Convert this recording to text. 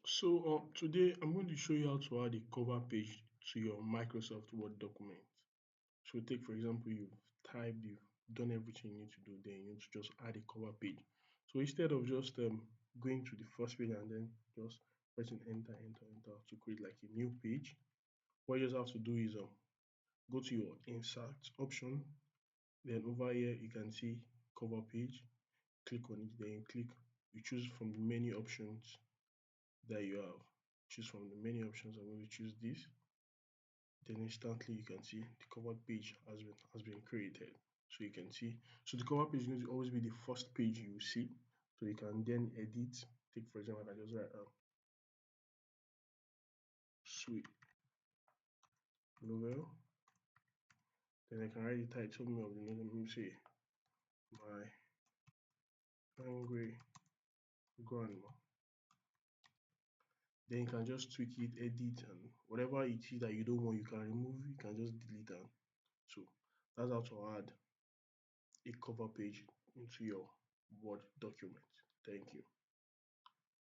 So today I'm going to show you how to add a cover page to your Microsoft Word document. So take for example you've typed, you've done everything you need to do, then you need to just add a cover page. So instead of just going to the first page and then just pressing enter to create like a new page, what you just have to do is go to your insert option, then over here you can see cover page, click on it, then you choose from the many options that you have. Choose from the many options. I'm going to choose this. Then instantly you can see the cover page has been created. So you can see, so the cover page is going to always be the first page you see. So you can then edit. Take for example, I can just write sweet novel. Then I can write the title of the novel. Let me say my angry grandma. Then you can just tweak it, edit, and whatever it is that you don't want, you can remove. You can just delete them. So that's how to add a cover page into your Word document. Thank you.